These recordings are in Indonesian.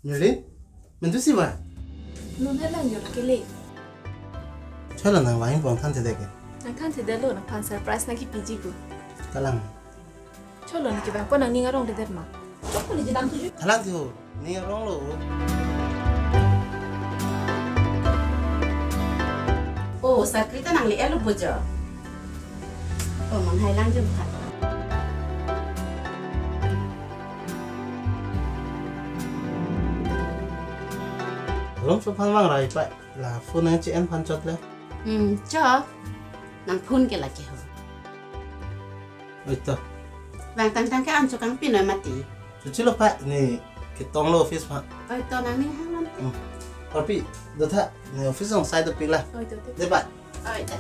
Nyolin, mentu sih wah. Nun hết lần nhiều là cái lệ. Cho lần nào anh vòng than thế đấy kì. Nàng than thế đấy luôn là pan surprise na cái PG của. Kalang. Cho lần cái bạn con nàng ninga rong thế đấy mà. Chốc có gì làm chứ? Kalang thì hồ, ni rong lo. Ồ, sao cái ta nàng lẽ lúc bây giờ? Món Thái Lan chưa thật. Long số phan vang lại vậy là phun anh chị em phan chốt lên. Cho. Nàng phun cái là cái hồ. Ôi tơ. Vàng tăng tăng cái ăn cho cắn pin rồi mà tí. Chú chỉ lúc vậy nè cái tông lo office mà. Ôi, to nàng ninh hăng lắm. Tapi, dah tak, ni office on side tu lah. Ôi tôi. Deh pak. Ôi, đã.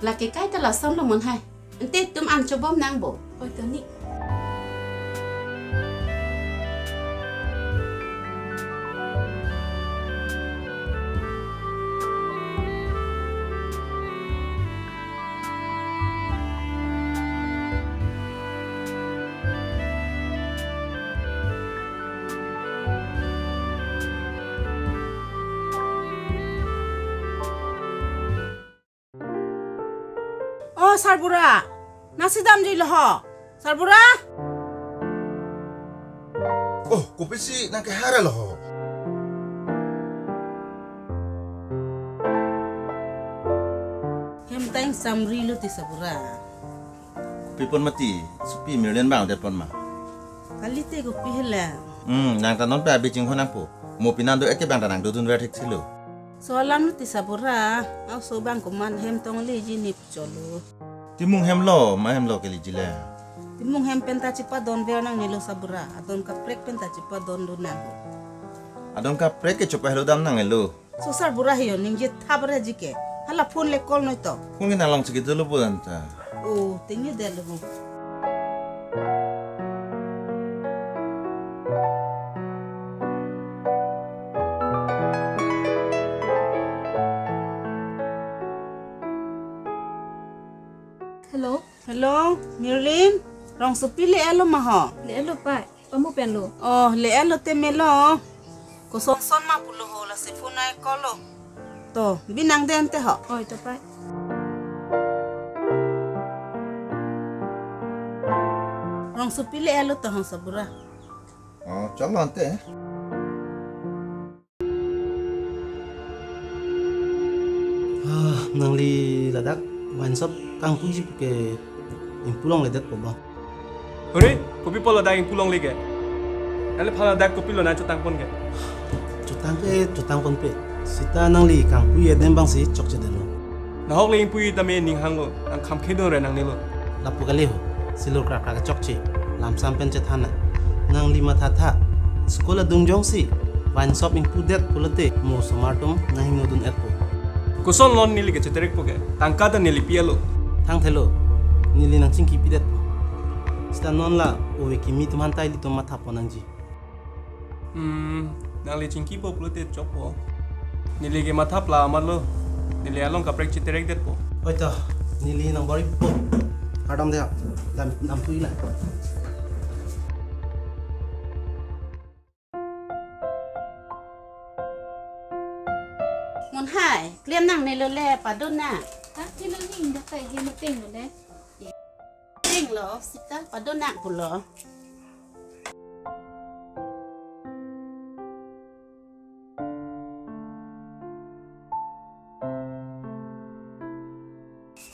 Là cái ta là xong là món hay. Anh tết tụm ăn cho bom nàng bổ. Ôi tôi nị. Sarbura. Nasi dam di loh. Sarbura. Oh, kopi sih nak kehara loh. Hem tang samri lu ti Sarbura. Kopi pun mati, supi million bang depan mah. Kali te kopi hela. Nang tanon pe abi jing honang po. Mo pinan do eke bang tanang do dun vertik silo. Soalan lu ti Sarbura. Au so bang kuman hem tong li jinip cholo. Timung hem lo, ma hem lo ke lijile. Timung hem penta cipa don veo nang nilo Sarbura. Adon kaprek penta cipa don lunago. Adon ka prek ke copa hello dam nang elo. So Sarbura hiyo ningje thabra jike. Hala phone le call noito. Kung ina long sige dulu po anta. Oh, tinggi deh lu. Hello. Hello, Mirlin. Rong supi le elo maho. Lẽ lo phải. Có một bèn lo. Oh, le elo te melo. Ko son son ma pulo ho la se phone ai call lo. To, binang den te ho. Ôi tôi phải. Rong supi le elo to hong Sarbura. Oh, chong lo ante. Nang li ladak wine shop kang puji ke impulong le det po ba. Hore, kopi polo daging pulong lege. Nale phala dag kopi lo na chutang pon ge. Cutang pon pe. Sita nang li kang puye dem bang si chok che delo. Na hok le pui ta me ning hang lo, ang kham khe do re nang ne lo. Lapu kali ho. Silur krak krak chok che. Lam sam pen che thana. Nang li ma tha. Sekolah dung jong si. Wine shop ing pudet pulate mo somatum nahi modun etpo. Koson lon ni lege cheterek po ge. Tangka da ni li pielo. Thang thelo. Nili nang chingki pidet po. Sita non la owe ki mi tum hantai li tum matha po nang ji. Nang le chingki po pulote chok po. Ni lege matha pla amar lo. Ni le along ka prek cheterek det po. Oi to, nili nang bori po. Adam dia. Lam pui la. Mon hai, klem nang ne lo le pa don na. Hả? Thế nó nhìn đã phải hình một tình rồi đấy. Ting lo, sita pa don na pulo.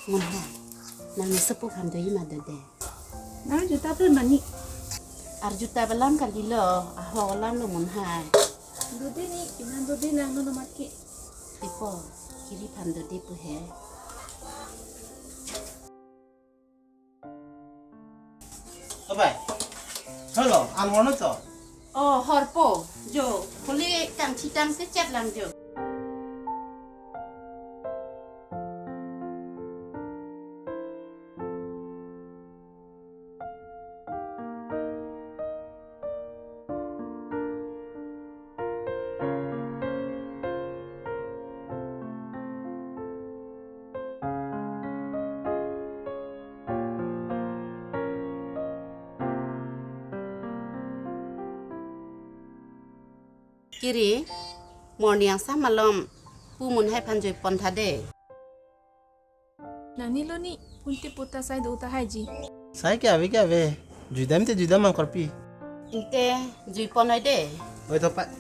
Mon hai, nang ne sepuh ham do yima do de. Nó chúng ta rất mà nị. Arjuta balam kali lo, aho lam lo mon hai. Đồ đi nị, chúng ta đồ đi nàng nó mặt kị. Tipo, kiri pam do de pu he. Apa? Hello, an wono to. Oh, horpo, jo, kuli kang chitang se chat lang jo. Kiri, morning yang sama lom, pumun hai panjoi pon thade. Nang ni lo ni punti puta sai do uta haji. Sai kya ve? Judam te judam ang korpi. Inte jui pon hai de. Oi to pak.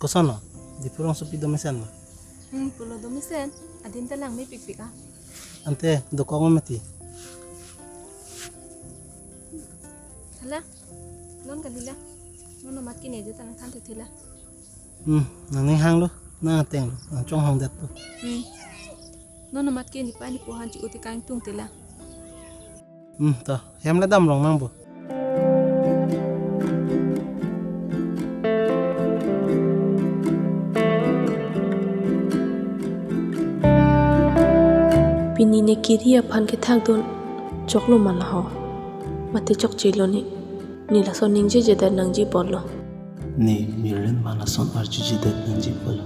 Kosono, di purong supi domesen ma. Pulo domisen, adin talang may pikpik ah. Ante, doko mati. Hala, lon kalila. Nono mat kini aja talang tante tila. Nang hang lo, nang teng lo, nang chong hang dat to. Nono mat kini pa ni puhan ci uti kain tung tila. To, hem la dam rong mang bo. Pini ne kiri aphan ke thak don choklo mala ho mate chok chilo ni la son ningje je da nangji bollo Ni miren mala son arjuji dat nanji bolo.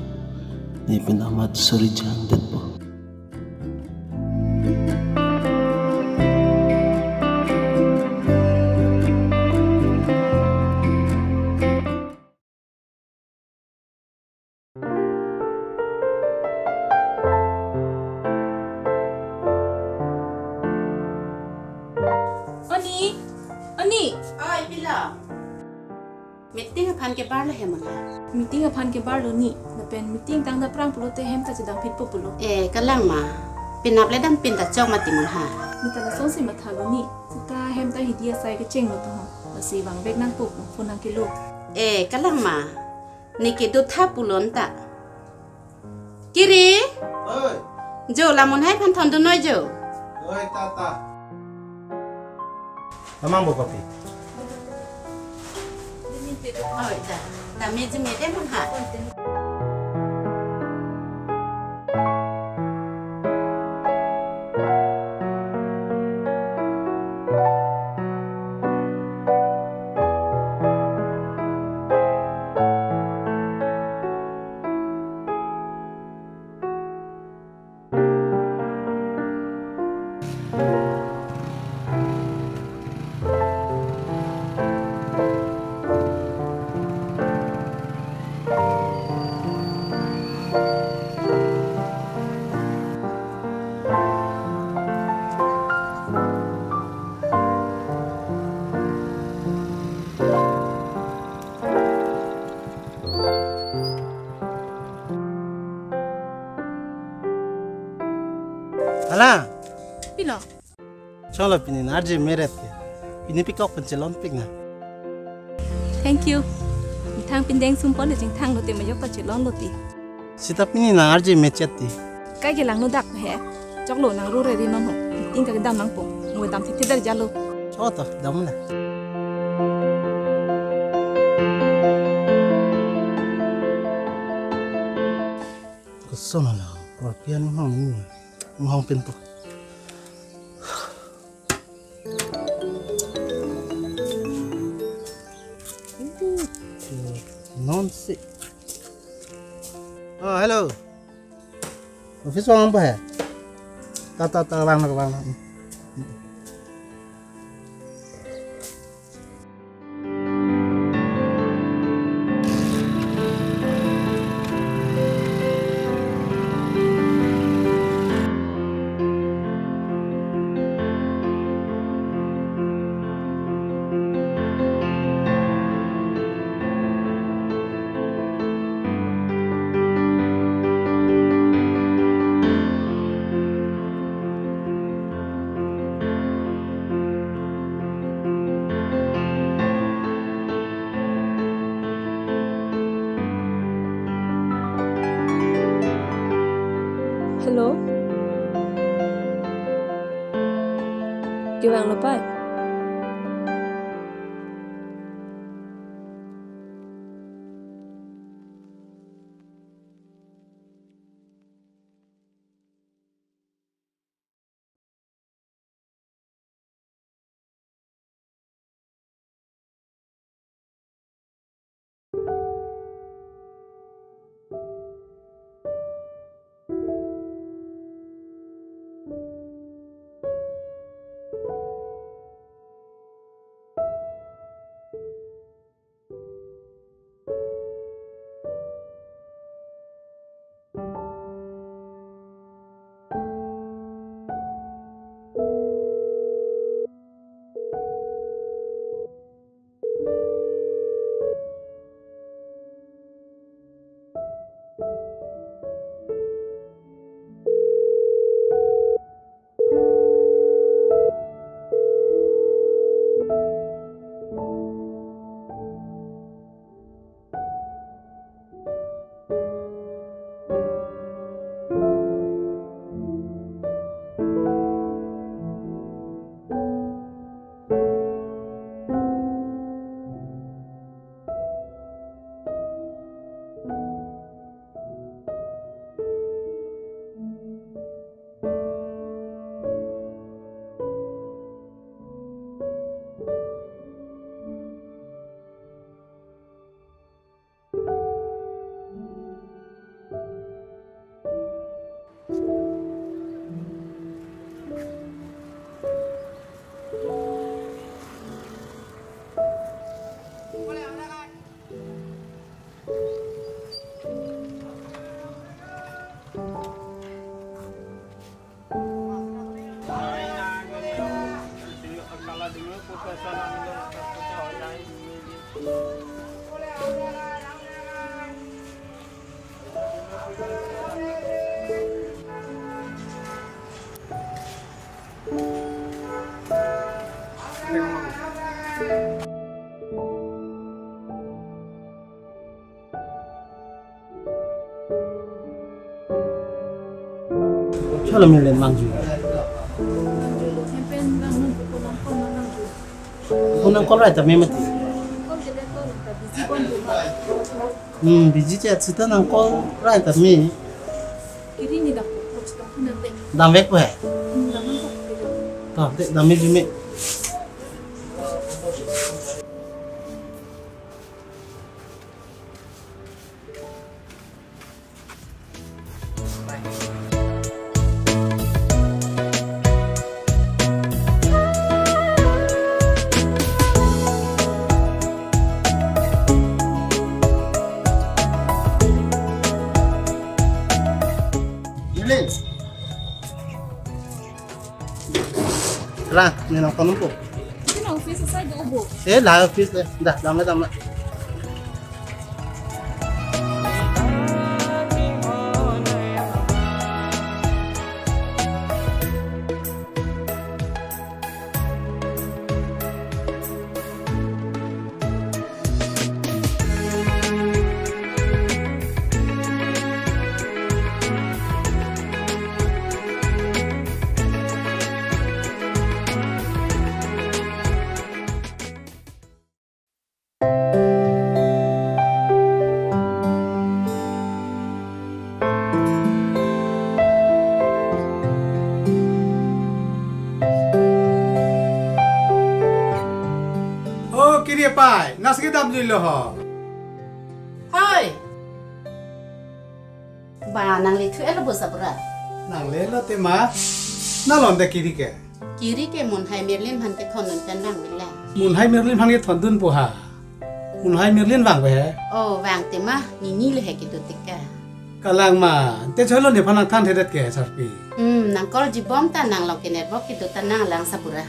Ni pinamat sori jang dat bo. Ani, Oi bila. Meeting aphan ke bar la hemala. meeting aphan ke bar lo ni, na pen meeting tang da prang pulo te hem ta jadang fit po pulo. Kalang ma. Pinap le dam pin ta chok mati mun ha. Ni ta son si matha lo ni, suka hem ta hidia sai ke cheng lo to ho. Basi wang bek nang puk phun nang kilo. Kalang ma. Niki du tha pulon ta. Kiri, Oi, jo la mun hai phan thon du noi jo. oi tata. Amang bo kopi. Oi da. Da me je me de mun ha. Hala, Pilo, cholo pini narji meret ke. Pini pikok pencelon pik na. thank you. Ni thang pin deng sum pon de jing thang lo te ma yok ta chilon lo ti. Sita pini narji mecheti. Kai ke lang no dak he. Chok lo nang ru re ri non ho. Meeting ka ke dam nang po. Ngoi dam thi dar jalo. Choto, damla. Kosono la, korpian mang ni. Mang pintu. Non si. Oh, hello. Office orang apa ya? Tak, bang. Hello. Kiwang lepai. Kalau milen mangju. Campaign lang nun ko lang ko nang ko. Unang kolay ta memati. Ko jede ko ta busy kon do. Busy chat sita nang kolay ta me. Kiri ni dak ko sta na de. Damvek pa hai. Naman ko. Ta de dame jume. Lah, ni nak kono po. Sino office sa do ubo. Lah office le. Dah, dama. Kiri pai, nas kita ambil loh. Hai. ba nang le thuel bo sabra nang le lo te ma na lon te kiri ke mun hai merlin han ke thon nan pen wang wila mun hai merlin han ke thon dun po ha mun hai merlin wang be oh wang te ma ni le he ke tu tika kalang ma te cholo ne phanang than thedet ke sarpi nang kol ji bom ta nang lo ke net bo ke tu ta nang lang sapura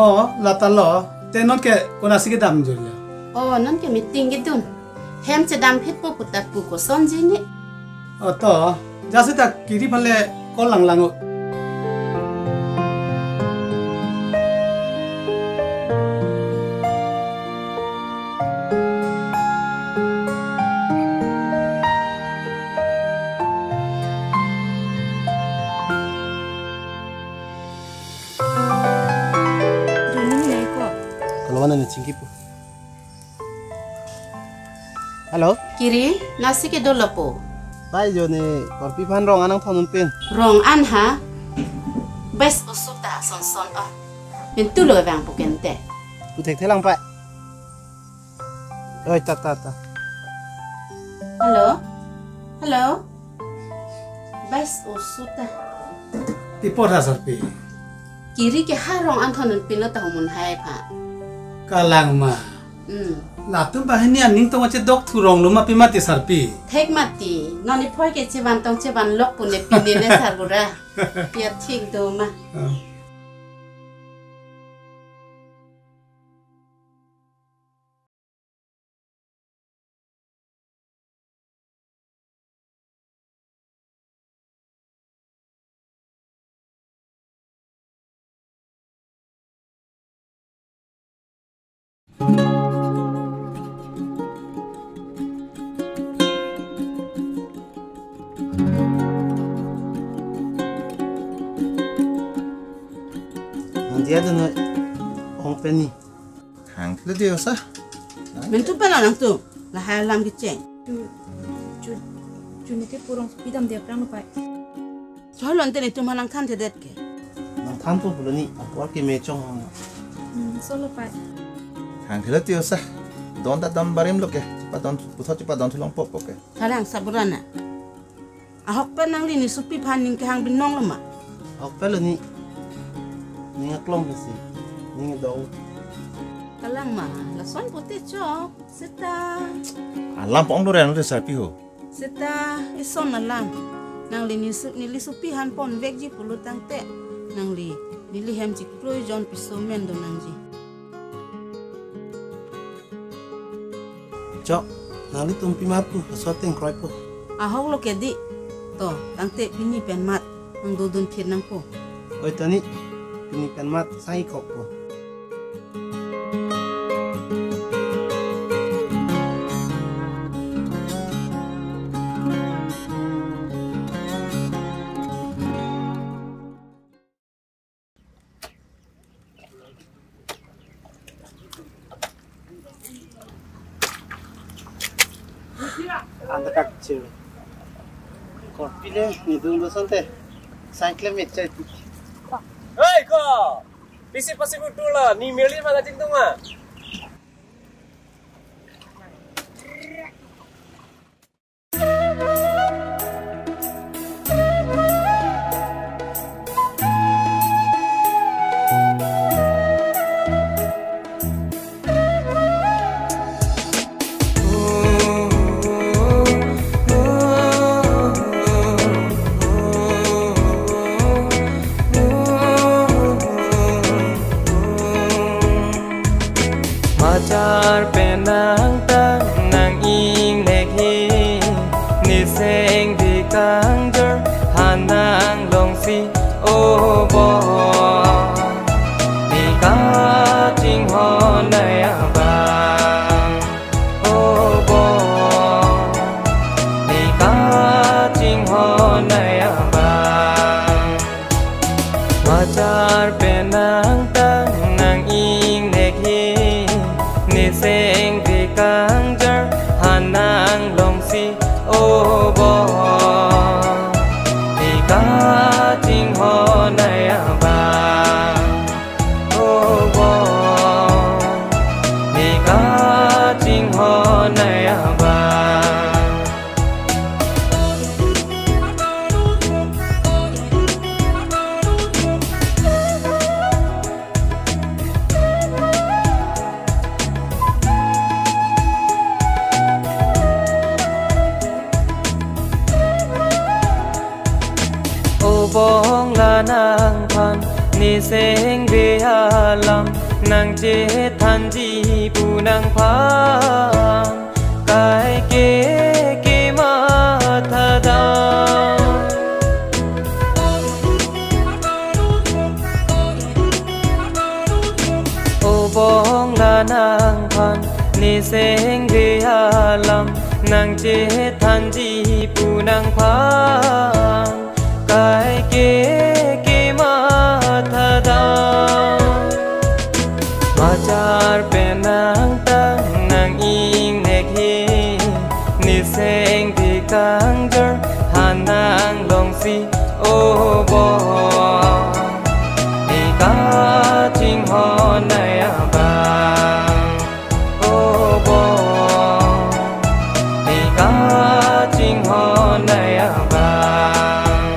oh la ta lo te non ke kona sike dam jolya oh non ke meeting ke dun hem che dam phet po putat pu ko son ji ni oh to jase ta kiri phale kol lang lang Mana cingki pu? Halo? Kiri nasi ke dolo po. Tai jo ne korpi phan rong anang thonun pen. Rong an ha? Bes usuta son son ah. Mentu lo vang pukente. Tu thek thelang pa. Oi ta. Halo? Halo? Bes usuta. tipo ra sarpi Kiri ke harong an thonun pen lo ta mun hai pha. kalang ma latum bahini aning tong che dok thurong luma pimati sarpi Thek mati noni phoi ke cheban tong cheban lok pune pine ne sarbura pia thik do ma Dia tu no ong penny. Hang le dia sa. mentu pala nang tu la halam ki cheng Chu ni ke purong pidam dia prang pai. cholon te ni tu manang than te det ke Nang tham tu bulani apor ke me chong. Solo pai. Hang le dia sa. Don da dam barim lo ke. Cepat don tulong pop ke. thalang saburana ahok pa nang li ni supi phaning ke hang binong lama Ak pelani. Ninga klom besi. Ninga dau. kalang ma la son pote cho seta Alam pong dore anu sarpi ho. seta ison alam nang li ni supi han pon vek ji pulu tang te nang li hem ji kroi jon piso men do nang ji Chok. Nali tumpi matu aswateng kroi po. ahok lo ke di to tang te pini pen mat nang do dun phir nang po Oi tani. Pini pen mat sai kok po. Anda kacil. Korpile ni dung dosante. Cycle mecha itu. Hei ko, pisi pasi betul lah. Ni meli mana cintung ah? Macar penang tang nang ing nekhi ni seng di kangjer hanang long si o bo di ka ting ho nai abang o bo di ka ting ho nai abang Macar penang tang nang ing nekhi ni seng di kangjer hanang long si o bo di ka ting ho nai abang o bo di ka ting ho nai abang bong là nàng phan ni seng về hà lam nàng chết than chi bu nàng phan cái kế mà tha đau ô bong là nàng phan ni seng về hà lam nàng chết than chi bu nàng phan cái kế mà tha đau mà char pe nàng tang nàng ing nek hi ni seng thì càng jar han nàng long si ô bo thì cả chinh ho này à bang ô bo thì cả chinh ho này à bang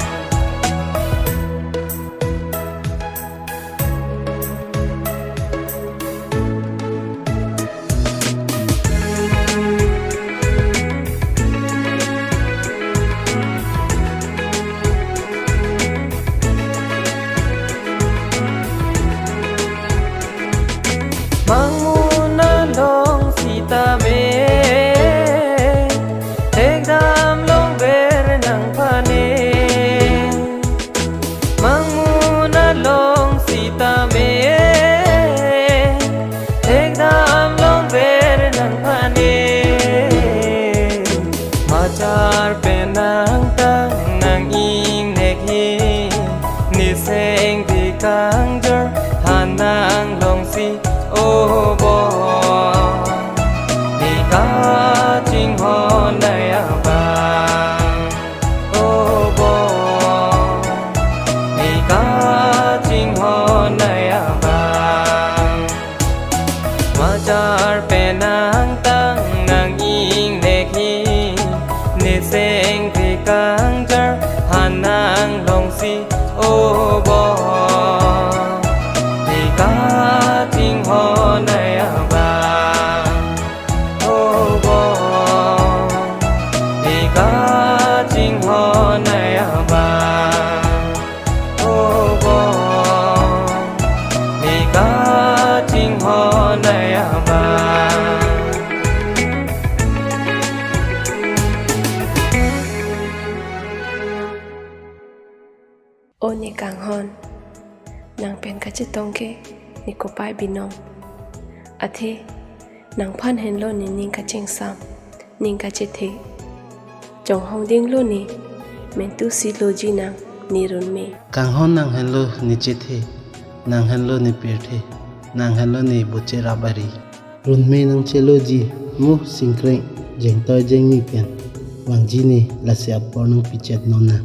manguna long sita me tek dam long ver nang phane manguna long sita me tek dam long ver nang phane machar pe nang tang nang ing nek hi ni seng thì càng jar han nang long si ô bo thì cả chinh ho này à bang ô bo thì cả chinh ho này à bang mà char pe nang tang nang ing nek hi ni seng thì càng jar han nang long si ô bo thì cả chinh ho này à bang ô bo thì cả chinh ho này à bang ô bo thì cả chinh ho này à bang ô ni càng hon nàng pen ka chitong ke ni ko pai binong athe nàng phan hen lo ni ning ka cheng sam ning ka chithe chong hong ding lo ni men tu si lo ji nang ni run me càng hon nàng hello ni chithe nàng hello ni pirthe nàng hello ni buche rabari run me nang chelo ji mu singkreng jeng toy jeng ni pen wang ji ni la se apor nang pichet nona